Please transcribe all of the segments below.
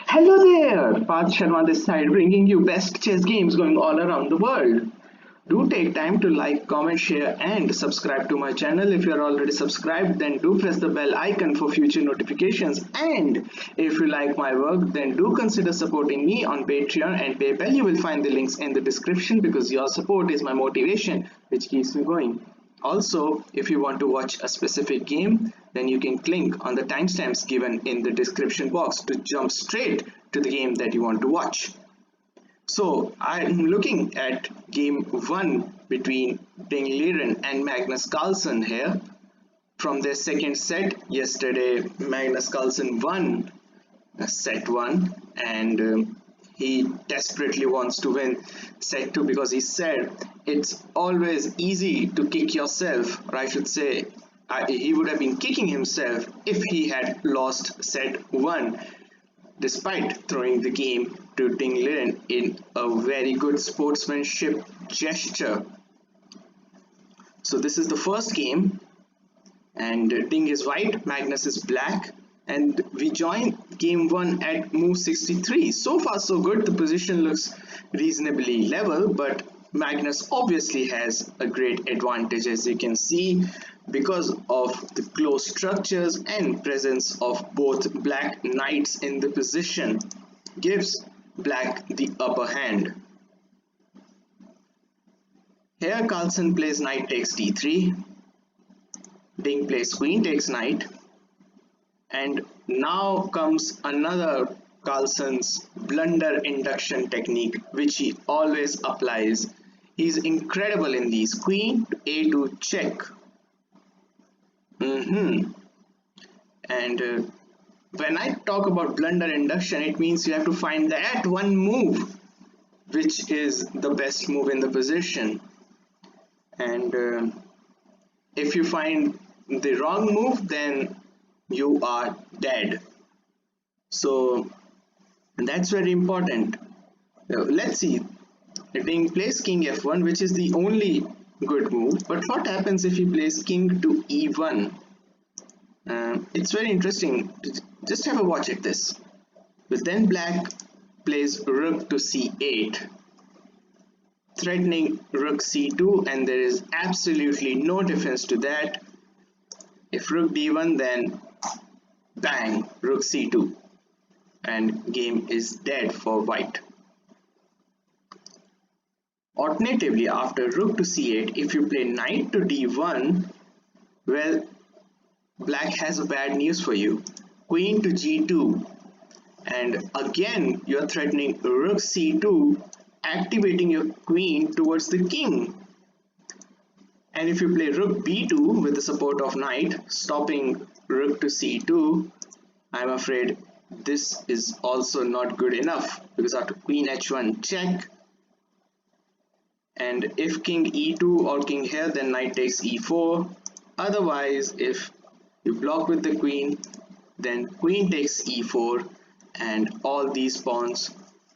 Hello there, Parth Sharma this side, bringing you best chess games going all around the world. Do take time to like, comment, share, and subscribe to my channel. If you're already subscribed, then do press the bell icon for future notifications. And if you like my work, then do consider supporting me on Patreon and PayPal. You will find the links in the description because your support is my motivation, which keeps me going. Also, if you want to watch a specific game, then you can click on the timestamps given in the description box to jump straight to the game that you want to watch. So I'm looking at game 1 between Liren and Magnus Carlsen here. From their second set yesterday, Magnus Carlsen won set 1 and he desperately wants to win set 2 because he said it's always easy to kick yourself, or I should say he would have been kicking himself if he had lost set 1 despite throwing the game to Liren in a very good sportsmanship gesture. So this is the first game and Ding is white, Magnus is black, and we join game 1 at move 63. So far so good, the position looks reasonably level, but Magnus obviously has a great advantage, as you can see, because of the close structures and presence of both black knights in the position gives black the upper hand. Here Carlsen plays knight takes d3, Ding plays queen takes knight, and now comes another Carlsen's blunder induction technique, which he always applies. He's incredible in these. Queen to a2 check. And when I talk about blunder induction, it means you have to find that one move which is the best move in the position. And if you find the wrong move, then you are dead. So that's very important. Let's see. Ding plays king f1, which is the only good move. But what happens if he plays king to e1? It's very interesting. Just have a watch at this. But then black plays rook to c8, threatening rook c2, and there is absolutely no defense to that. If rook d1, then bang, rook c2, and game is dead for white. Alternatively, after rook to c8, if you play knight to d1, well, black has a bad news for you. Queen to g2, and again you are threatening rook c2, activating your queen towards the king. And if you play rook b2 with the support of knight, stopping rook to c2, I'm afraid this is also not good enough, because after queen h1 check, and if king e2 or king here, then knight takes e4. Otherwise, if you block with the queen, then queen takes e4, and all these pawns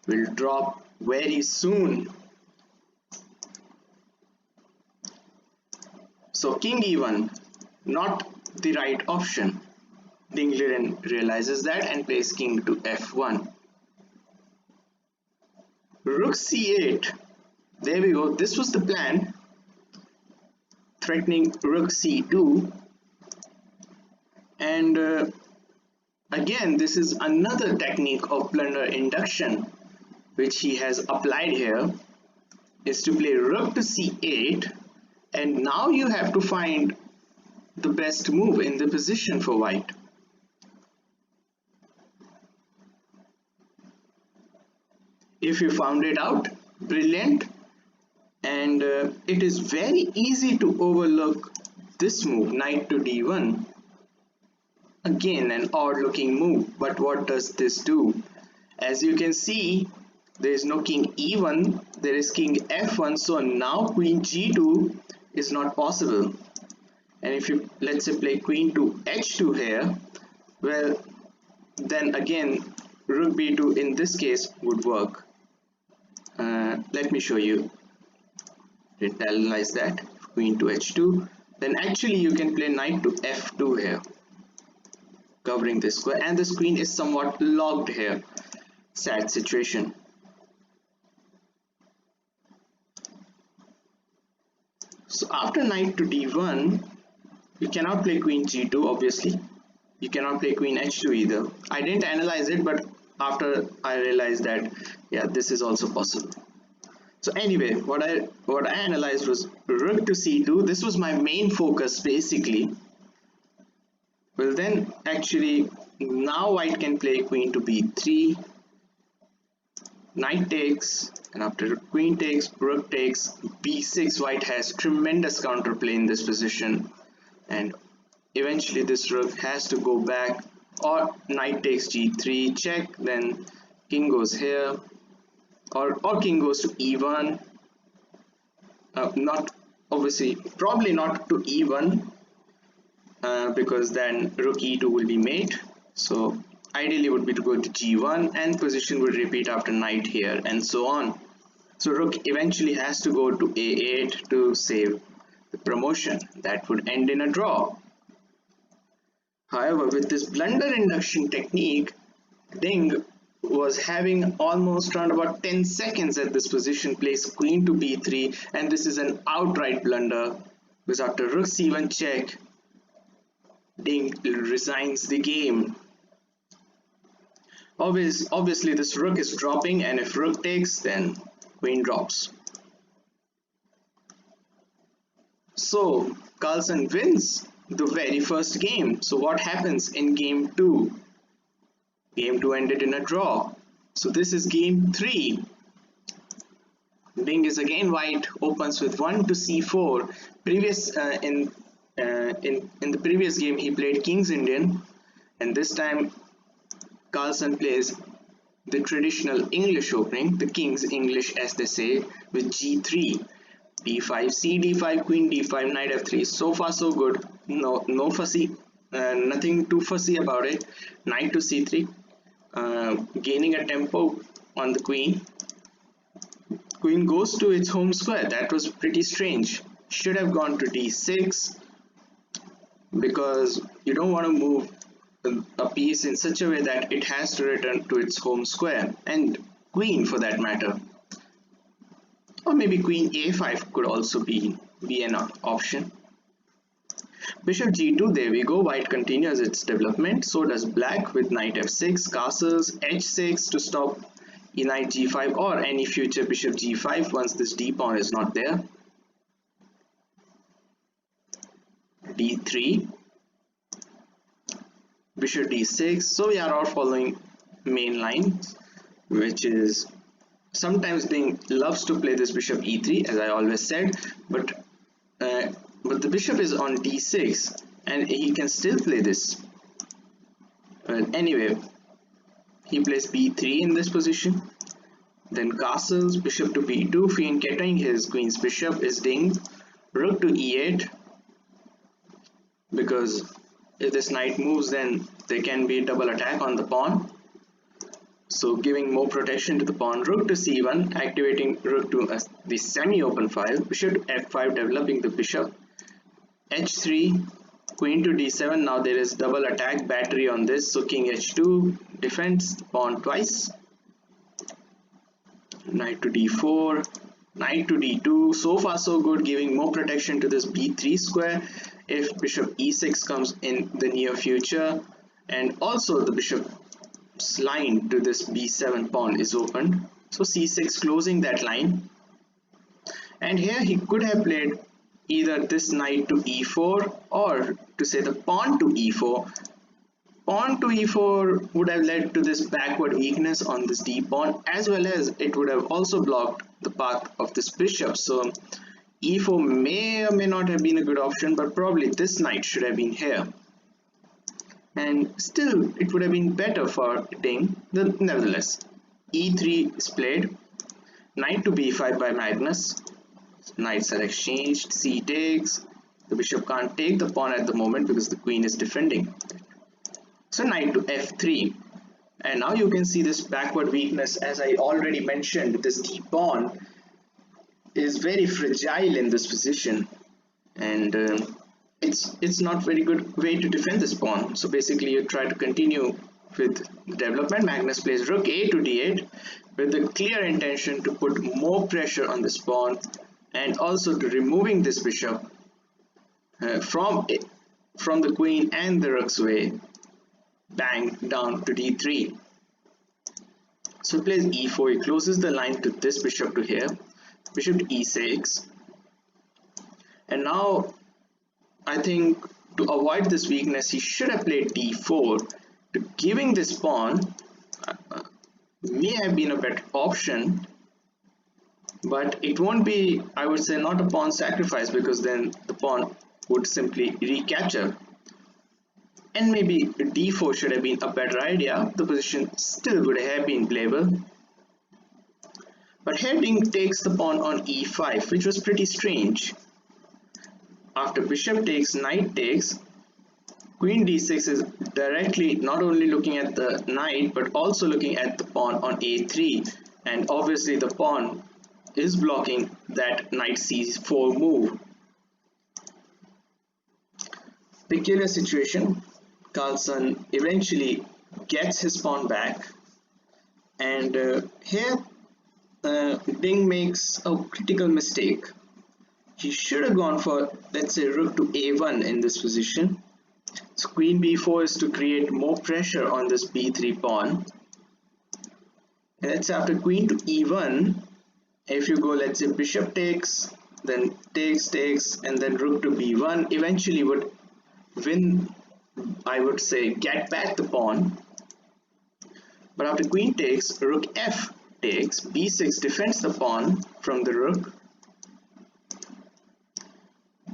will drop very soon. So king e1, not the right option. Liren realizes that and plays king to f1. Rook c8. There we go. This was the plan. Threatening rook c2. And again, this is another technique of blunder induction which he has applied here, is to play rook to c8, and now you have to find the best move in the position for white. If you found it out, brilliant. And it is very easy to overlook this move, knight to d1. Again, an odd looking move, but what does this do? As you can see, there is no king e1, there is king f1, so now queen g2 is not possible. And if you, let's say, play queen to h2 here, well, then again rook b2 in this case would work. Let me show you. Analyze that. Queen to h2, then actually you can play knight to f2 here, covering this square, and this queen is somewhat locked here. sad situation. So after knight to d1, you cannot play queen g2, obviously. You cannot play queen h2 either. I didn't analyze it, but after I realized that, yeah, this is also possible. So anyway, what I analyzed was rook to c2. This was my main focus basically. Well then, actually, now white can play queen to b3, knight takes, and after queen takes, rook takes, b6. White has tremendous counterplay in this position, and eventually this rook has to go back, or knight takes g3, check, then king goes here, or king goes to e1. Not obviously, probably not to e1, because then rook e2 will be mate. So ideally would be to go to g1, and position would repeat after knight here, and so on. So rook eventually has to go to a8 to save the promotion. That would end in a draw. However, with this blunder induction technique, Ding was having almost around about 10 seconds at this position, plays queen to b3, and this is an outright blunder, because after rook c1 check, Ding resigns the game. Obviously this rook is dropping, and if rook takes, then queen drops. So Carlsen wins the very first game. So what happens in game 2? Game 2 ended in a draw. So this is game 3. Ding is again white, opens with 1 to c4. In the previous game he played King's Indian, and this time Carlsen plays the traditional English opening, the King's English as they say, with g3, d5, c d5, queen d5, knight f3. So far so good. No fussy, nothing too fussy about it. Knight to c3, gaining a tempo on the queen. Queen goes to its home square. That was pretty strange. Should have gone to d6, because you don't want to move a piece in such a way that it has to return to its home square, and queen for that matter. Or maybe queen a5 could also be an option. Bishop g2, there we go. White continues its development. So does black with knight f6, castles, h6 to stop knight g5 or any future bishop g5 once this d pawn is not there. d3, bishop d6. So we are all following main line, which is sometimes Ding loves to play this bishop e3, as I always said, but the bishop is on d6 and he can still play this. Anyway, he plays b3 in this position, then castles, bishop to b2, fianchetting his queen's bishop is Ding. Rook to e8, because if this knight moves, then there can be a double attack on the pawn, so giving more protection to the pawn. Rook to c1, activating rook to the semi-open file. Bishop to f5, developing the bishop. h3, queen to d7. Now there is double attack battery on this, so king h2 defends the pawn twice. Knight to d4, knight to d2. So far so good, giving more protection to this b3 square if bishop e6 comes in the near future, and also the bishop's line to this b7 pawn is opened, so c6 closing that line. And here he could have played either this knight to e4, or to say the pawn to e4. Pawn to e4 would have led to this backward weakness on this d pawn, as well as it would have also blocked the path of this bishop. So e4 may or may not have been a good option, but probably this knight should have been here, and still it would have been better for Ding. Nevertheless, e3 is played. Knight to b5 by Magnus. Knights are exchanged. C takes. The bishop can't take the pawn at the moment because the queen is defending. So knight to f3, and now you can see this backward weakness. As I already mentioned, this d pawn is very fragile in this position, and it's not very good way to defend this pawn. So basically you try to continue with development, Magnus plays rook a to d8 with the clear intention to put more pressure on this pawn and also to removing this bishop from the queen and the rook's way, bang, down to d3. So he plays e4, he closes the line to this bishop to here, bishop to e6, and now I think to avoid this weakness he should have played d4, to giving this pawn may have been a better option, but it won't be, I would say, not a pawn sacrifice, because then the pawn would simply recapture, and maybe d4 should have been a better idea. The position still would have been playable, but here Ding takes the pawn on e5, which was pretty strange. After bishop takes, knight takes, queen d6 is directly not only looking at the knight but also looking at the pawn on a3, and obviously the pawn is blocking that knight c4 move. Peculiar situation. Carlsen eventually gets his pawn back, and here Ding makes a critical mistake. He should have gone for, let's say, rook to a1 in this position. So queen b4 is to create more pressure on this b3 pawn. And let's say after queen to e1, if you go, let's say, bishop takes, then takes, and then rook to b1, eventually would win, I would say, get back the pawn. But after queen takes, rook f takes, b6 defends the pawn from the rook,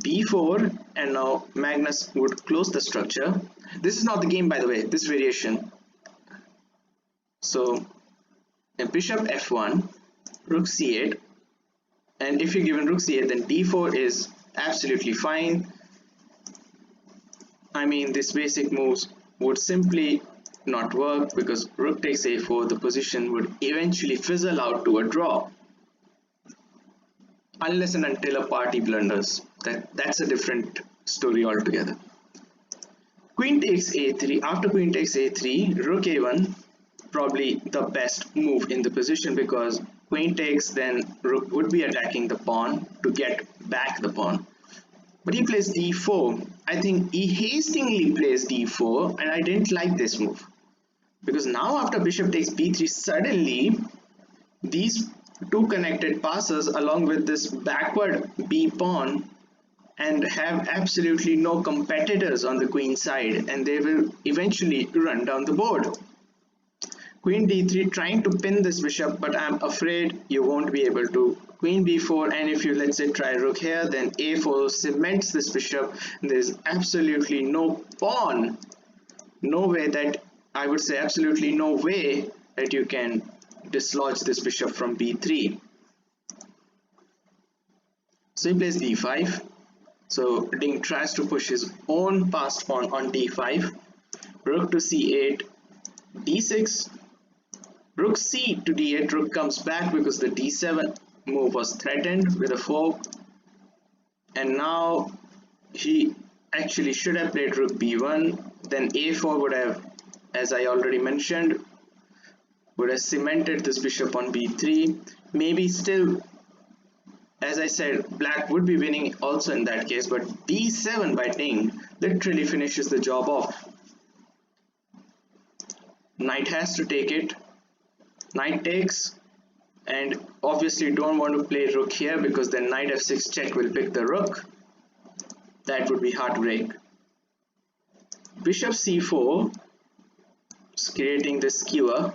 b4, and now Magnus would close the structure. This is not the game, by the way, this variation. So bishop f1, rook c8, and if you're given rook c8, then d4 is absolutely fine. I mean, these basic moves would simply not work, because rook takes a4, the position would eventually fizzle out to a draw, unless and until a party blunders. That's a different story altogether. Queen takes a3. After queen takes a3, rook a1, probably the best move in the position, because queen takes, then rook would be attacking the pawn to get back the pawn. But he plays d4. I think he hastily plays d4, and I didn't like this move, because now after bishop takes b3, suddenly these two connected passes along with this backward b pawn and have absolutely no competitors on the queen side, and they will eventually run down the board. Queen d3 trying to pin this bishop, but I'm afraid you won't be able to. Queen b4, and if you, let's say, try rook here, then a4 cements this bishop. There's absolutely no pawn, no way that, I would say, absolutely no way that you can dislodge this bishop from b3. So he plays d5. So Ding tries to push his own passed pawn on d5, rook to c8, d6, rook c to d8, rook comes back because the d7 move was threatened with a fork, and now he actually should have played rook b1, then a4 would have, as I already mentioned, would have cemented this bishop on b3. Maybe still, as I said, black would be winning also in that case, but d7 by Ding literally finishes the job off. Knight has to take it. Knight takes, and obviously don't want to play rook here, because then knight f6 check will pick the rook. That would be heartbreak. Bishop c4 is creating this skewer.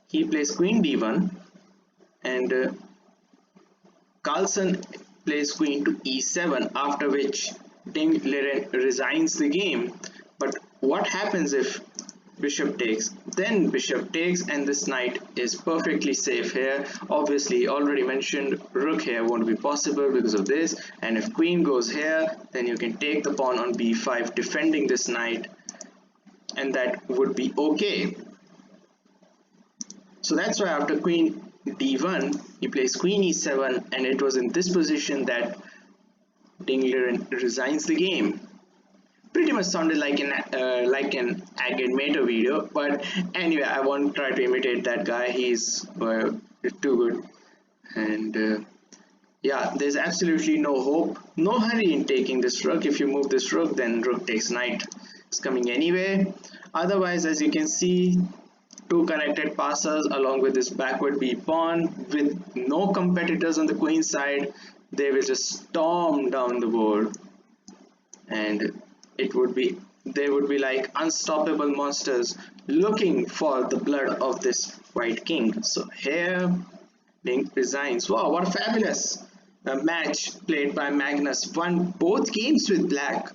He plays queen d1, and Carlsen plays queen to e7, after which Ding Liren resigns the game. But what happens if bishop takes? Then bishop takes, and this knight is perfectly safe here. Obviously, already mentioned, rook here won't be possible because of this, and if queen goes here, then you can take the pawn on b5 defending this knight, and that would be okay. So that's why after queen d1 he plays queen e7, and it was in this position that Ding Liren resigns the game. pretty much sounded like an Agate Mater video, but anyway, I won't try to imitate that guy. He's too good. And yeah, there's absolutely no hope, no hurry in taking this rook. If you move this rook, then rook takes knight. It's coming anyway. Otherwise, as you can see, two connected passes along with this backward b pawn with no competitors on the queen side. They will just storm down the board, and they would be like unstoppable monsters looking for the blood of this white king. So here Link resigns. Wow, what a fabulous match played by Magnus. Won both games with black,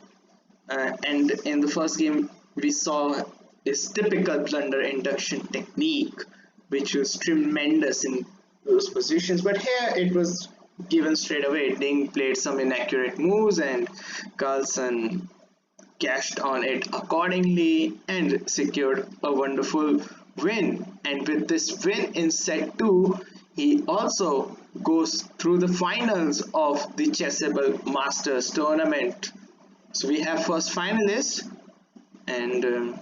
and in the first game we saw his typical blunder induction technique, which was tremendous in those positions, but here it was given straight away. Ding played some inaccurate moves and Carlsen cashed on it accordingly and secured a wonderful win. And with this win in set 2, he also goes through the finals of the Chessable Masters tournament. So we have first finalist, and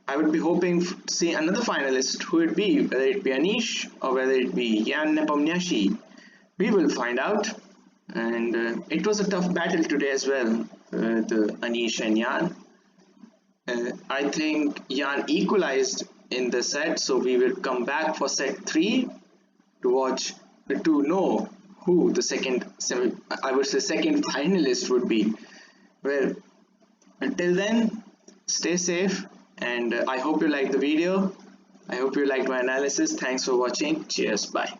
I would be hoping to see another finalist. Who it be, whether it be Anish or whether it be Jan Nepomniachtchi. We will find out. And it was a tough battle today as well, the Anish and Jan. I think Jan equalized in the set, so we will come back for set 3 to know who the second finalist would be. Well, until then, stay safe, and I hope you liked the video. I hope you liked my analysis. Thanks for watching. Cheers. Bye.